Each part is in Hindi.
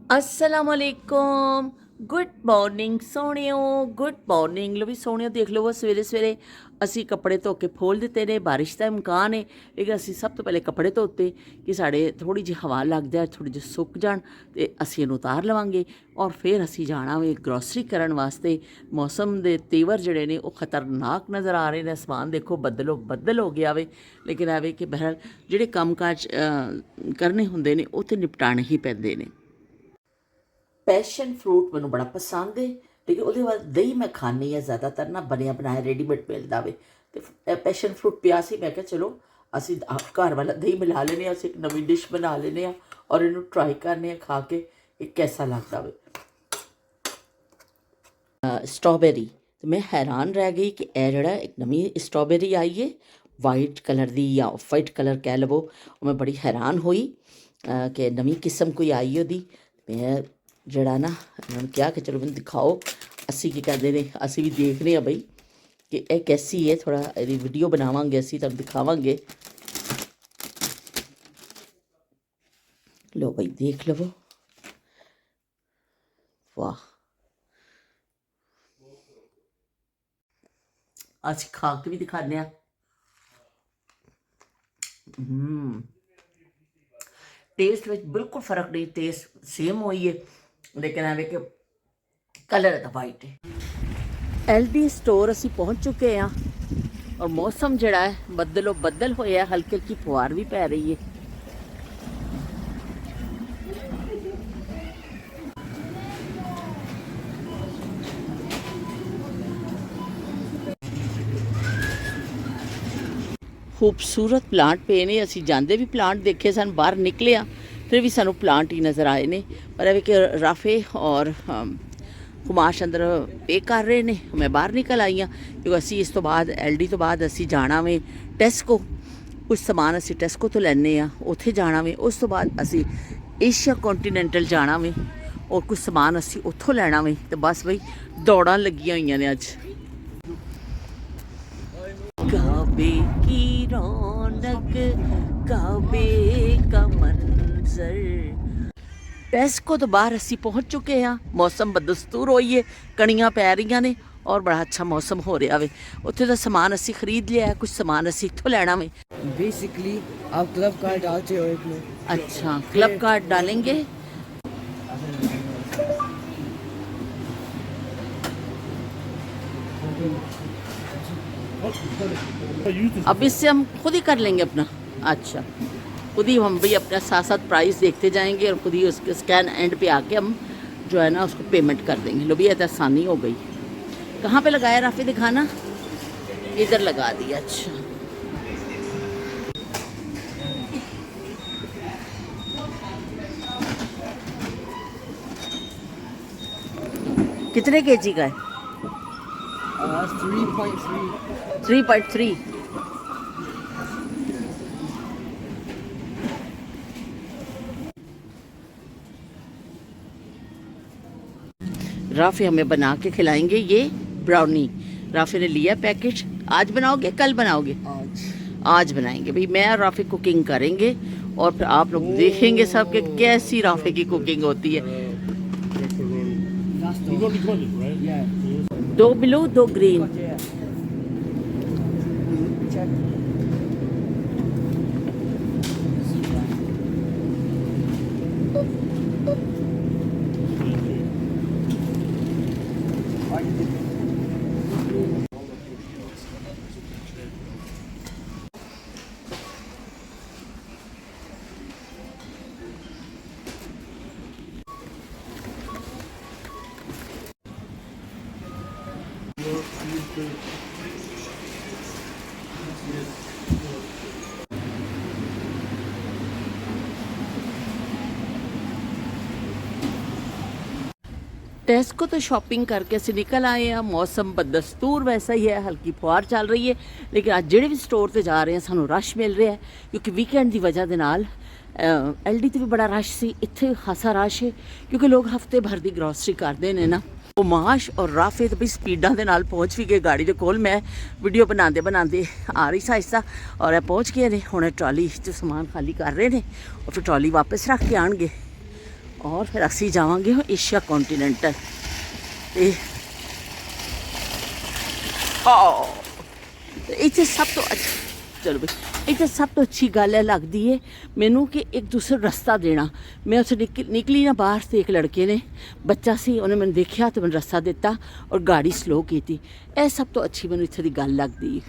असलकुम गुड मॉर्निंग सोहणियो गुड मॉर्निंग लो भी सोहणियो देख लो वो सवेरे सवेरे असी कपड़े धो के फोल दिते ने बारिश का इम्कान है लेकिन असी सब तो पहले कपड़े धोते कि साढ़े थोड़ी जी हवा लग जाए थोड़ी जी सुक जान तो असी इन्हूं उतार लवांगे और फिर असी जाना वे ग्रोसरी करन वास्ते। मौसम के तेवर जड़े ने वो खतरनाक नज़र आ रहे हैं। आसमान देखो बदलो बदल हो गया वे लेकिन एवे कि बहरहाल जिहड़े काम काज करने हुंदे ने वो तो निपटाने ही पैंदे ने। पैशन फ्रूट मैं बड़ा पसंद है लेकिन वो बाद दही मैं खानी है ज़्यादातर ना बनया बनाया रेडीमेड मिलता वे तो पैशन फ्रूट पिया सी मैं क्या चलो असी घर वाला दही मिला लेने अस एक नवी डिश बना लेने और इनू ट्राई करने खा के एक कैसा लगता वे। स्ट्रॉबेरी तो मैं हैरान रह गई कि यह जड़ा एक नवी स्ट्रॉबेरी आई है वाइट कलर की या ऑफ वाइट कलर कह लवो। मैं बड़ी हैरान हुई कि नवी किस्म कोई आई है। मैं जड़ा ना उन्होंने क्या कि चलो मैंने दिखाओ असी की कहते हैं असी भी देखने बई कि यह कैसी है। थोड़ा यदि वीडियो बनावांगे असी तुहानूं दिखावांगे। लो बई देख लवो वाह अस खा के भी दिखाने। टेस्ट में बिल्कुल फर्क नहीं टेस्ट सेम हुई है लेकिन एवे कि कलर तो वाइट है। एलडी स्टोर असी पहुंच चुके हैं और मौसम जड़ा है बदलो बदल होया हल्की हल्की फुहार भी पै रही है। खूबसूरत प्लांट पे ने असी जाते भी प्लांट देखे सन बाहर निकले फिर भी सानू प्लांट ही नज़र आए ने पर एवे कि राफे और कुमाश अंदर पे कर रहे ने। मैं बाहर निकल आई हाँ क्योंकि असी इस तो बाद एलडी तो बाद असी जाना वे टेस्को कुछ समान असी टेस्को तो लैने उत्थे जाना वे। उस तो बाद असी एशिया कॉन्टीनेंटल जाना वे और कुछ समान असी उत्थों लैना वे। तो बस बई दौड़ा लगियां हुई ने अज। काबे की रौनक काबे का मंजर। टेस्को तो बाहर असी पहुंच चुके हैं। मौसम बदस्तूर होई है कणियां पै रही ने और बड़ा अच्छा मौसम हो रहा वे। उत्थे का समान असी खरीद लिया है कुछ समान असी इत्थों लैना वे। बेसिकली आप क्लब कार्ड डालते हो एक में। अच्छा क्लब कार्ड डालेंगे। अब इससे हम खुद ही कर लेंगे अपना। अच्छा खुद ही हम भी अपना साथ साथ प्राइस देखते जाएंगे और खुद ही उसके स्कैन एंड पे आके हम जो है ना उसको पेमेंट कर देंगे। लो भी तो आसानी हो गई। कहाँ पे लगाया राफी दिखाना इधर लगा दिया। अच्छा कितने केजी का है? 3.3। राफी हमें बना के खिलाएंगे ये ब्राउनी। राफी ने लिया पैकेट। आज बनाओगे कल बनाओगे? आज बनाएंगे भाई। मैं और राफी कुकिंग करेंगे और फिर आप लोग देखेंगे सब कि कैसी राफी की कुकिंग होती है। 2 ब्लू 2 ग्रीन। टेस्को तो शॉपिंग करके असी निकल आए हैं। मौसम बदस्तूर वैसा ही है हल्की फुहार चल रही है लेकिन आज जिहड़े भी स्टोर से जा रहे हैं सानू रश मिल रहा है क्योंकि वीकेंड की वजह के नाल एलडी तो भी बड़ा रश सी इत्थे खासा रश है क्योंकि लोग हफ्ते भर की ग्रोसरी करते हैं ना। उमाश और राफे तो भी स्पीडा के नाल पहुँच भी गए गाड़ी के कोल। मैं वीडियो बनाते बनाते आ रही सा आहिस्ता और पहुँच गए ने। हुण ट्रॉली जो समान खाली कर रहे हैं और फिर ट्रॉली वापस रख के आएंगे। और फिर ਅਸੀਂ ਜਾਵਾਂਗੇ ਏਸ਼ੀਆ ਕੰਟੀਨੈਂਟਲ ਤੇ ਇੱਥੇ ਸਭ ਤੋਂ ਅੱਛਾ ਚਲੋ ਬਈ ਇੱਥੇ ਸਭ ਤੋਂ ਅੱਛੀ ਗੱਲ ਹੈ ਲੱਗਦੀ ਹੈ ਮੈਨੂੰ ਕਿ ਇੱਕ ਦੂਸਰੇ ਰਸਤਾ ਦੇਣਾ। ਮੈਂ ਉੱਥੇ ਨਿਕਲੀ ਨਾ ਬਾਹਰ ਤੇ ਇੱਕ ਲੜਕੇ ਨੇ ਬੱਚਾ ਸੀ ਉਹਨੇ ਮੈਨੂੰ ਦੇਖਿਆ ਤੇ ਮੈਨੂੰ ਰਸਤਾ ਦਿੱਤਾ ਔਰ ਗਾੜੀ ਸਲੋ ਕੀਤੀ। ਇਹ ਸਭ ਤੋਂ ਅੱਛੀ ਮੈਨੂੰ ਇੱਥੇ ਦੀ ਗੱਲ ਲੱਗਦੀ ਹੈ।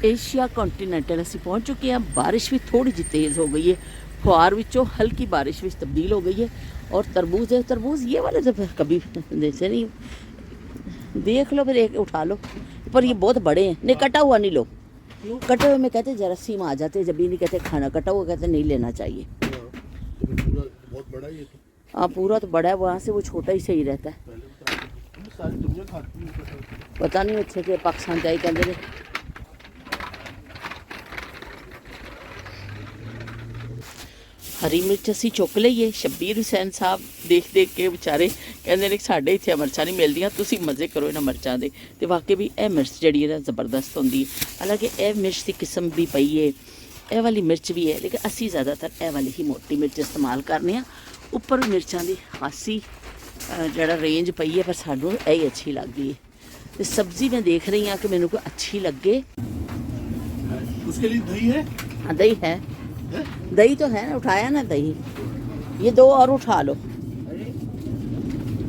ਏਸ਼ੀਆ ਕੰਟੀਨੈਂਟਲ ਅਸੀਂ ਪਹੁੰਚ ਚੁੱਕੇ ਹਾਂ। ਬਾਰਿਸ਼ भी थोड़ी जी तेज़ हो गई है, फुहार विचों हल्की बारिश में तब्दील हो गई है। और तरबूज है, तरबूज ये वाले तो फिर कभी जैसे नहीं, देख लो फिर एक उठा लो, पर ये बहुत बड़े हैं। नहीं कटा हुआ नहीं लो, कटे हुए में कहते जरासीम आ जाते हैं, जब भी नहीं कहते खाना, कटा हुआ कहते नहीं लेना चाहिए। बहुत बड़ा है ये तो। हाँ पूरा तो बड़ा है, वहाँ से वो छोटा ही सही रहता है। सारी दुनिया खाती है। पता नहीं अच्छे से पाकिस्तान जाए कहते हरी मिर्च असी चुक लईए। शब्बीर हुसैन साहब देख देख के बेचारे कहते ने साढ़े इत्थे मिर्चां नहीं मिलदियां, तुसीं मज़े करो इन्हां मिर्चां दे। ते वाकई भी यह मिर्च जिहड़ी है ज़बरदस्त होंदी है। हालांकि यह मिर्च की किस्म भी पई है, यह वाली मिर्च भी है, लेकिन असी ज़्यादातर यह वाली ही मोटी मिर्च इस्तेमाल करने हैं। उपर मिर्चां की खासी जिहड़ा रेंज पई है, पर सानूं यही अच्छी लगती है। तो सब्ज़ी मैं देख रही हाँ कि मैनूं कोई अच्छी लगे। उसके लिए दही है? हाँ दही है, दही तो है ना, उठाया ना दही, ये दो और उठा लो।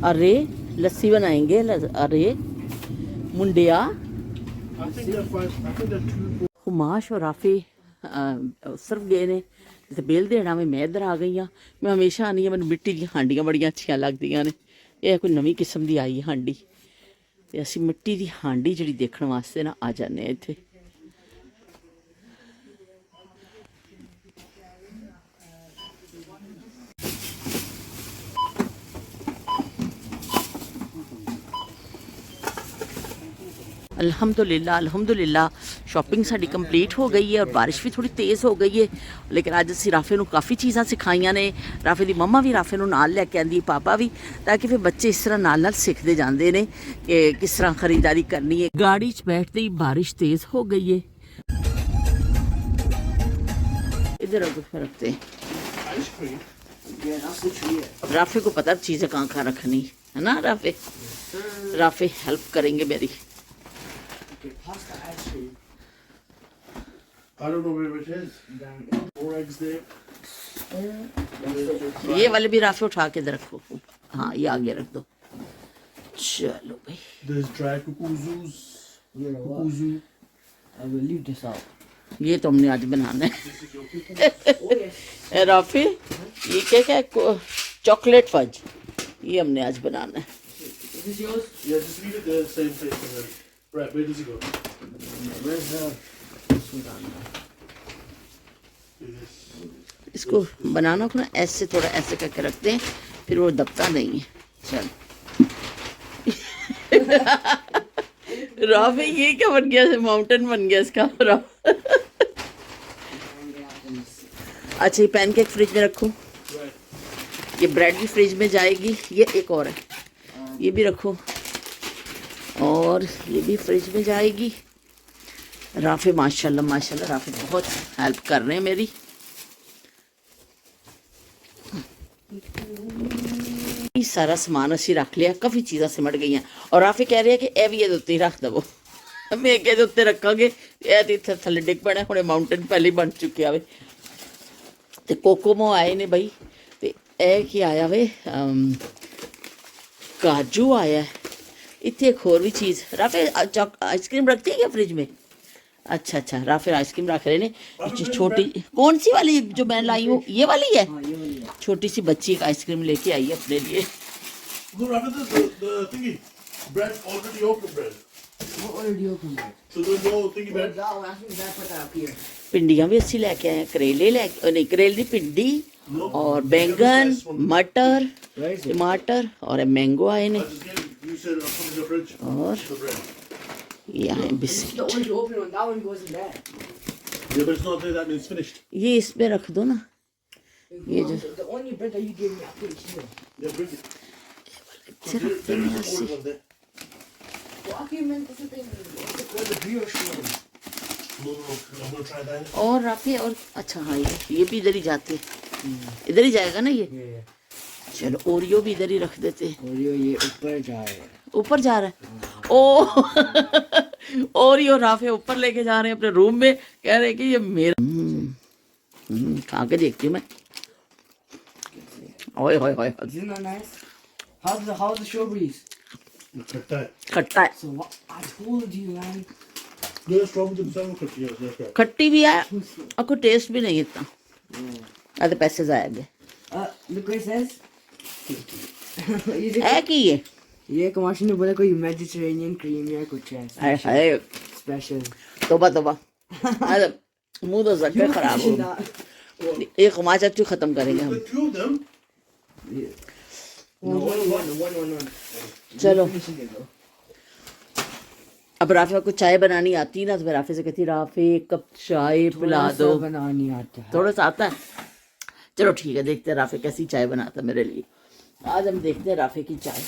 अरे लस्सी बनाएंगे, अरे मुंडिया। हुमाश और राफी सिर्फ गए ने ते बिल देना में मैं इधर आ गई हाँ। मैं हमेशा आनी मैंने मिट्टी दी हांडियां बड़ियां अच्छियां लगदियां ने। यह कोई नवीं किस्म की आई है हांडी, ते असीं मिट्टी दी हांडी जिहड़ी देखण वास्ते ना आ जाने इत्थे। अल्हम्दुलिल्लाह अल्हम्दुलिल्लाह शॉपिंग साडी कंप्लीट हो गई है और बारिश भी थोड़ी तेज़ हो गई है। लेकिन अज असीं राफे नूं काफ़ी चीज़ां सिखाईयां ने। राफे दी मम्मा भी राफे नूं नाल लैके आंदी, पापा भी, ताकि फिर बच्चे इस तरह नाल नाल सीखते जाते हैं कि किस तरह खरीदारी करनी है। गाड़ी च बैठते ही बारिश तेज़ हो गई है। इधर रखते हैं राफे को पता चीज़ें कहाँ कहाँ रखनी है ना। राफे हेल्प करेंगे मेरी। I don't know where it is. 4 eggs there. ये वाले भी राफे उठा के इधर रखो। हाँ ये आगे रख दो। चलो भाई। There's dry cucuzzos. Cucuzoo. I will leave this out. ये तो हमने आज बनाना है। राफे ये क्या चॉकलेट फज, ये हमने आज बनाना है। Is this yours? Yeah, just leave it there, same place. And then, right, where does it go? Where's the... इसको बनाना को ना ऐसे थोड़ा ऐसे करके रखते हैं, फिर वो दबता नहीं है। चल राफे ये क्या बन गया, माउंटेन बन गया इसका। अच्छा ये पैनकेक फ्रिज में रखो, ये ब्रेड भी फ्रिज में जाएगी। ये एक और है, ये भी रखो, और ये भी फ्रिज में जाएगी। राफे माशाल्लाह माशाल्लाह राफे बहुत हेल्प कर रहे हैं मेरी। सारा समान असी रख लिया, काफ़ी चीज़ां सिमट गई हैं। और राफे कह रहे हैं कि यह भी ये उत्ते रख दवो। मैं कहते उत्ते रखांगे, यह तो इतने थले डिग पैना, हुणे माउंटेन पहले ही बन चुकिया वे। तो कोकोमो आए ने बई, तो यह कि आया वे काजू आया है। इतने एक होर भी चीज़। राफे आइसक्रीम रखती है क्या फ्रिज में? अच्छा अच्छा राफे आइसक्रीम रख रहे ने। छोटी कौन सी वाली जो मैं लाई हूँ, ये वाली है? छोटी सी बच्ची एक आइसक्रीम लेके आई है अपने लिए। No, rather the thingy. Bread, already open bread. What already opened it? So there's no thingy bread. That one, I think that put that up here. पिंडियाँ भी अच्छी लेके आए हैं, करेले लेके, नहीं करेले की पिंडी और बैंगन, मटर, टमाटर और मैंगो आए ने। I just gave it. You said I'll put it in the fridge. और The bread. ये आए This is the biscuit. only open one. That one goes in there. Yeah, but it's not there. That means finished. ये इसमें रख दो ना। ये जो The only bread that you gave me, I put it here. Yeah, bring it. अच्छे रखते There हैं is ऐसे। one there. Well, I came in, what's the thing? Where's the brioche one? No. I'm gonna try that. और राफे और अच्छा हाँ ये भी इधर ही जाते हैं, इधर ही जाएगा ना ये। Yeah. चलो ओरियो भी इधर ही रख देते हैं। और ये ऊपर जा रहा है। ऊपर जा रहा है ओ ओरियो राफे ऊपर लेके जा रहे हैं अपने रूम में, कह रहे हैं कि ये मेरा। खा के देखती हूँ मैं। ओए होए होए, Isn't that nice? How's the strawberries? खट्टा है। खट्टा है, So what I told you, man. ये स्ट्रॉबेरी तुम सब खट्टी है उसमें। खट्टी भी है और कोई टेस्ट भी नहीं इतना। आधे पैसे जाया गए। Look what it says. है कि ये कमाशी ने बोला कोई मेडिटेरेनियन क्रीम या कुछ है हाय हाय, स्पेशल। तोबा तोबा। अरे मुंह तो जख्म खराब हो गया। ये कमा चाचू खत्म करेंगे हम। The two of them. One. चलो अब राफे को चाय बनानी आती ना, तो मैं राफे से कहती राफे एक कप चाय पिला दो। बनानी आता है। थोड़ा सा आता है। चलो ठीक है, देखते हैं राफे कैसी चाय बनाता है मेरे लिए। आज हम देखते हैं राफे की चाय।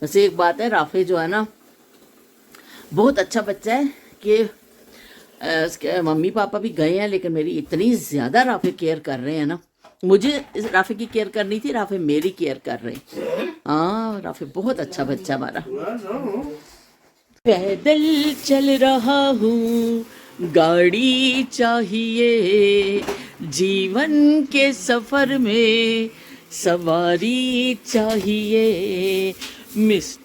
वैसे एक बात है, राफे जो है ना बहुत अच्छा बच्चा है कि उसके मम्मी पापा भी गए हैं, लेकिन मेरी इतनी ज़्यादा राफे केयर कर रहे हैं ना। मुझे इस राफे की केयर करनी थी, राफे मेरी केयर कर रहे हैं। हाँ, राफे बहुत अच्छा बच्चा हमारा। पैदल चल रहा हूँ, गाड़ी चाहिए, जीवन के सफर में सवारी चाहिए। मिस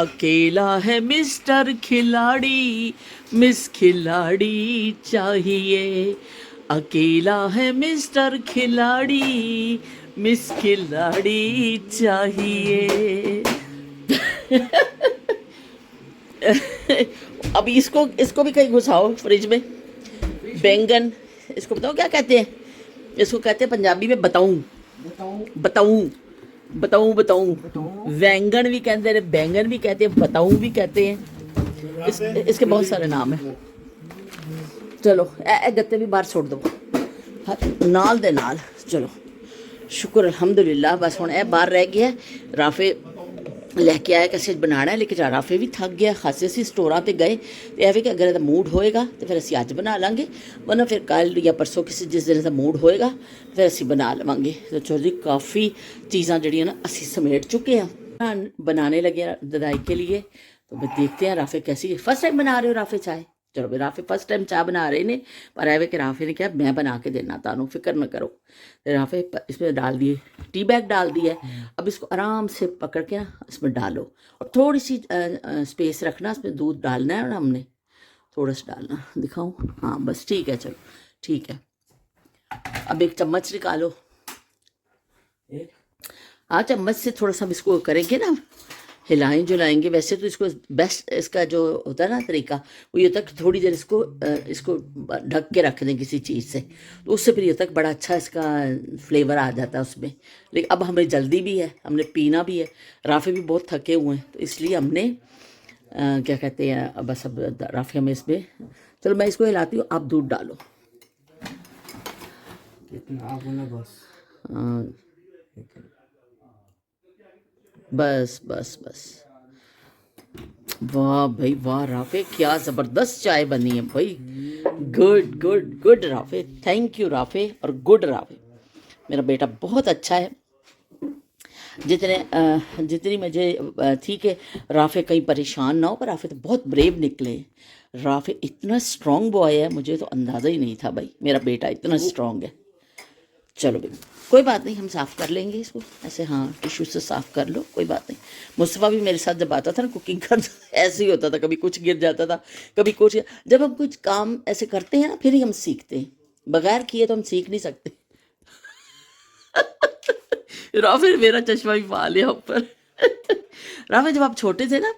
अकेला है मिस्टर खिलाड़ी, मिस खिलाड़ी चाहिए। अकेला है मिस्टर खिलाड़ी, मिस खिलाड़ी चाहिए। अभी इसको भी कहीं घुसाओ फ्रिज में। बैंगन, इसको बताओ क्या कहते हैं? इसको कहते हैं पंजाबी में बताऊं। वैंगन भी कहते हैं, बैंगन भी कहते हैं, बताऊं भी कहते हैं। इसके बहुत सारे नाम हैं। चलो ए गत्ते भी बाहर छोड़ दो नाल दे नाल। चलो शुक्र अल्हम्दुलिल्लाह, बस हुण ए बाहर रह गया। राफे लैके आया कैसे बनाना है, लेकिन राफे भी थक गया खासे। असी स्टोरां ते गए ते एवे कि अगर इहदा मूड होएगा तो फिर असी अज बना लांगे, वरना फिर कल या परसों किसी जिस दिन इहदा मूड होएगा फिर असी बना लवांगे। तो चलो जी, काफ़ी चीज़ां जड़ियां ना असी समेट चुके हैं, बनाने लगे हैं ददाई के लिए। तो मैं देखते हैं राफे कैसी। फर्स्ट टाइम बना रहे हो राफे चाय? चलो भाई, राफे फर्स्ट टाइम चाय बना रहे ने, पर एवे कि राफे ने कहा मैं बना के देना, तानू फिक्र न करो। राफे इसमें डाल दिए, टी बैग डाल दिया है। अब इसको आराम से पकड़ के ना इसमें डालो, और थोड़ी सी स्पेस रखना, इसमें दूध डालना है और हमने थोड़ा सा डालना। दिखाऊं? हाँ बस ठीक है, चलो ठीक है। अब एक चम्मच निकालो। हाँ, चम्मच से थोड़ा सा इसको करेंगे ना, हिलाएं जुलाएंगे। वैसे तो इसको बेस्ट, इसका जो होता है ना तरीका, वो ये तक थोड़ी देर इसको ढक के रख दें किसी चीज़ से, तो उससे फिर ये तक बड़ा अच्छा इसका फ्लेवर आ जाता है उसमें। लेकिन अब हमें जल्दी भी है, हमने पीना भी है, राफे भी बहुत थके हुए हैं, तो इसलिए हमने क्या कहते हैं, बस अब राफे हमें इसमें। चलो मैं इसको हिलाती हूँ, आप दूध डालो। बस बस बस। वाह भाई वाह राफे, क्या ज़बरदस्त चाय बनी है भाई। Good good good Rafe, thank you Rafe, और गुड राफे। मेरा बेटा बहुत अच्छा है। जितनी मुझे थी कि राफे कहीं परेशान ना हो, पर राफे तो बहुत ब्रेव निकले। राफे इतना स्ट्रॉन्ग बॉय है, मुझे तो अंदाज़ा ही नहीं था भाई मेरा बेटा इतना स्ट्रॉन्ग है। चलो भाई कोई बात नहीं, हम साफ़ कर लेंगे इसको ऐसे। हाँ, टिश्यू से साफ़ कर लो, कोई बात नहीं। मुस्तफ़ा भी मेरे साथ जब आता था ना कुकिंग करता, ऐसे ही होता था, कभी कुछ गिर जाता था, कभी कुछ। जब हम कुछ काम ऐसे करते हैं ना, फिर ही हम सीखते हैं, बगैर किए तो हम सीख नहीं सकते। राफे मेरा चश्मा भी पा लिया ऊपर। राफे जब आप छोटे थे ना,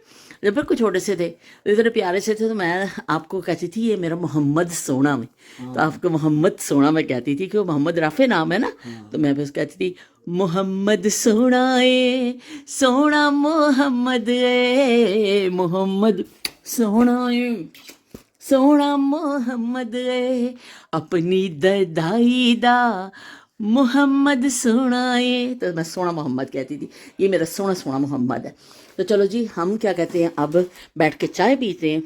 जब बिल्कुल छोटे से थे, तो इतने प्यारे से थे, तो मैं आपको कहती थी ये मेरा मोहम्मद सोना में। तो आपको मोहम्मद सोना में कहती थी कि वो मोहम्मद राफे नाम है ना। तो मैं बस कहती थी मोहम्मद सोना ए, सोना मोहम्मद ए, मोहम्मद सोना ए, सोना मोहम्मद ए, अपनी ददाई दा मोहम्मद सोना है। तो मैं सोना मोहम्मद कहती थी, ये मेरा सोना सोना मोहम्मद है। तो चलो जी, हम क्या कहते हैं, अब बैठ के चाय पीते हैं।